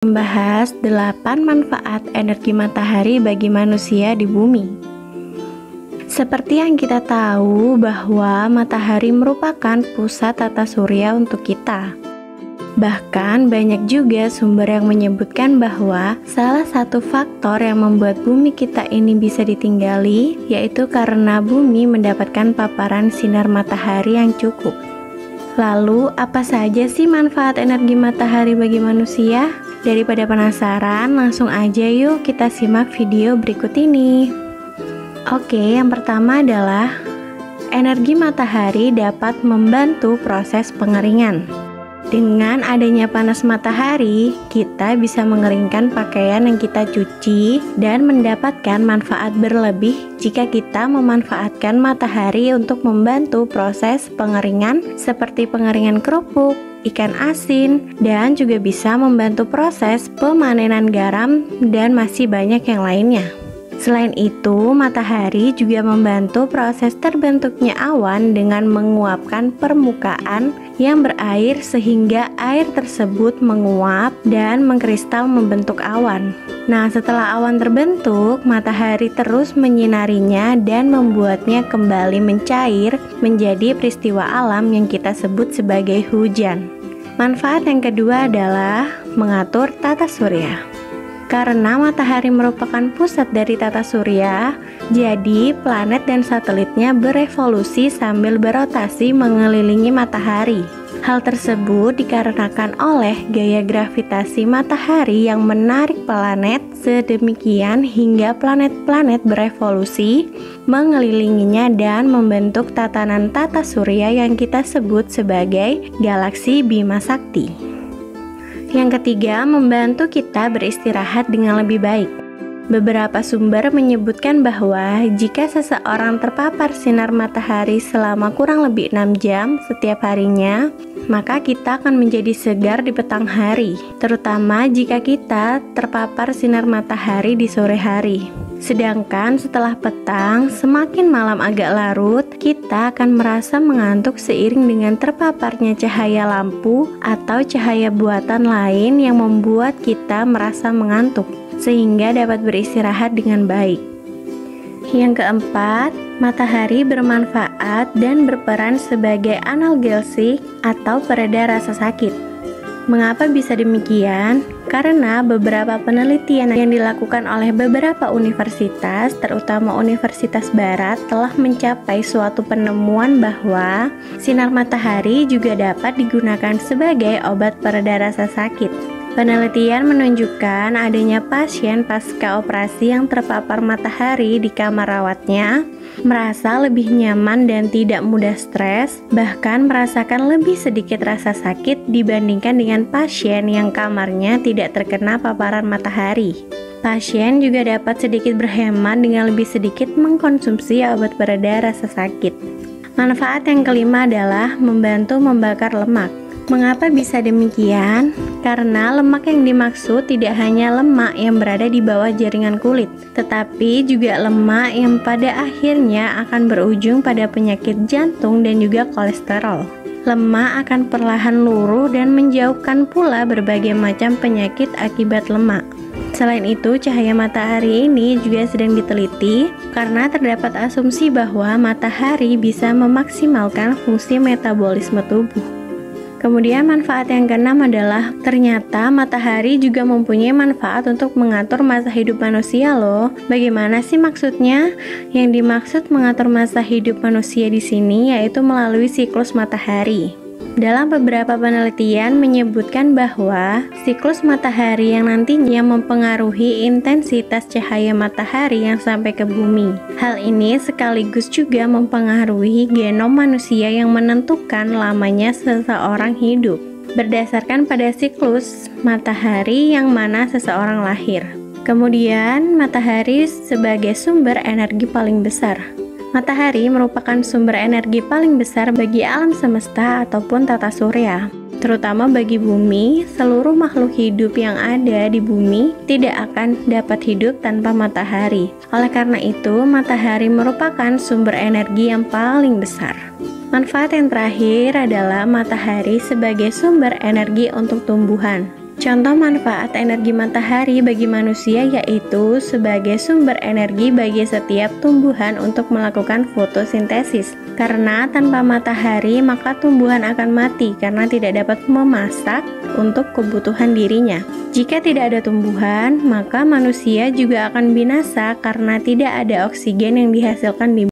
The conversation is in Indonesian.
Membahas 8 manfaat energi matahari bagi manusia di bumi. Seperti yang kita tahu bahwa matahari merupakan pusat tata surya untuk kita. Bahkan banyak juga sumber yang menyebutkan bahwa salah satu faktor yang membuat bumi kita ini bisa ditinggali yaitu karena bumi mendapatkan paparan sinar matahari yang cukup. Lalu, apa saja sih manfaat energi matahari bagi manusia? Daripada penasaran, langsung aja yuk kita simak video berikut ini. Oke, yang pertama adalah energi matahari dapat membantu proses pengeringan. Dengan adanya panas matahari, kita bisa mengeringkan pakaian yang kita cuci dan mendapatkan manfaat berlebih jika kita memanfaatkan matahari untuk membantu proses pengeringan seperti pengeringan kerupuk, ikan asin, dan juga bisa membantu proses pemanenan garam dan masih banyak yang lainnya. Selain itu, matahari juga membantu proses terbentuknya awan dengan menguapkan permukaan yang berair sehingga air tersebut menguap dan mengkristal membentuk awan. Nah, setelah awan terbentuk, matahari terus menyinarinya dan membuatnya kembali mencair menjadi peristiwa alam yang kita sebut sebagai hujan. Manfaat yang kedua adalah mengatur tata surya. Karena matahari merupakan pusat dari tata surya, jadi planet dan satelitnya berevolusi sambil berotasi mengelilingi matahari. Hal tersebut dikarenakan oleh gaya gravitasi matahari yang menarik planet sedemikian hingga planet-planet berevolusi mengelilinginya dan membentuk tatanan tata surya yang kita sebut sebagai galaksi Bima Sakti. Yang ketiga, membantu kita beristirahat dengan lebih baik. Beberapa sumber menyebutkan bahwa jika seseorang terpapar sinar matahari selama kurang lebih 6 jam setiap harinya, maka kita akan menjadi segar di petang hari, terutama jika kita terpapar sinar matahari di sore hari. Sedangkan setelah petang, semakin malam agak larut, kita akan merasa mengantuk seiring dengan terpaparnya cahaya lampu atau cahaya buatan lain yang membuat kita merasa mengantuk, sehingga dapat beristirahat dengan baik. Yang keempat, matahari bermanfaat dan berperan sebagai analgesik atau pereda rasa sakit. Mengapa bisa demikian? Karena beberapa penelitian yang dilakukan oleh beberapa universitas, terutama Universitas Barat, telah mencapai suatu penemuan bahwa sinar matahari juga dapat digunakan sebagai obat pereda rasa sakit. Penelitian menunjukkan adanya pasien pasca operasi yang terpapar matahari di kamar rawatnya merasa lebih nyaman dan tidak mudah stres, bahkan merasakan lebih sedikit rasa sakit dibandingkan dengan pasien yang kamarnya tidak terkena paparan matahari. Pasien juga dapat sedikit berhemat dengan lebih sedikit mengkonsumsi obat pereda rasa sakit. Manfaat yang kelima adalah membantu membakar lemak. Mengapa bisa demikian? Karena lemak yang dimaksud tidak hanya lemak yang berada di bawah jaringan kulit, tetapi juga lemak yang pada akhirnya akan berujung pada penyakit jantung dan juga kolesterol. Lemak akan perlahan luruh dan menjauhkan pula berbagai macam penyakit akibat lemak. Selain itu, cahaya matahari ini juga sedang diteliti karena terdapat asumsi bahwa matahari bisa memaksimalkan fungsi metabolisme tubuh. Kemudian manfaat yang keenam adalah ternyata matahari juga mempunyai manfaat untuk mengatur masa hidup manusia loh. Bagaimana sih maksudnya? Yang dimaksud mengatur masa hidup manusia di sini yaitu melalui siklus matahari. Dalam beberapa penelitian menyebutkan bahwa siklus matahari yang nantinya mempengaruhi intensitas cahaya matahari yang sampai ke bumi. Hal ini sekaligus juga mempengaruhi genom manusia yang menentukan lamanya seseorang hidup, berdasarkan pada siklus matahari yang mana seseorang lahir. Kemudian, matahari sebagai sumber energi paling besar. Matahari merupakan sumber energi paling besar bagi alam semesta ataupun tata surya. Terutama bagi bumi, seluruh makhluk hidup yang ada di bumi tidak akan dapat hidup tanpa matahari. Oleh karena itu, matahari merupakan sumber energi yang paling besar. Manfaat yang terakhir adalah matahari sebagai sumber energi untuk tumbuhan. Contoh manfaat energi matahari bagi manusia yaitu sebagai sumber energi bagi setiap tumbuhan untuk melakukan fotosintesis. Karena tanpa matahari maka tumbuhan akan mati karena tidak dapat memasak untuk kebutuhan dirinya. Jika tidak ada tumbuhan, maka manusia juga akan binasa karena tidak ada oksigen yang dihasilkan di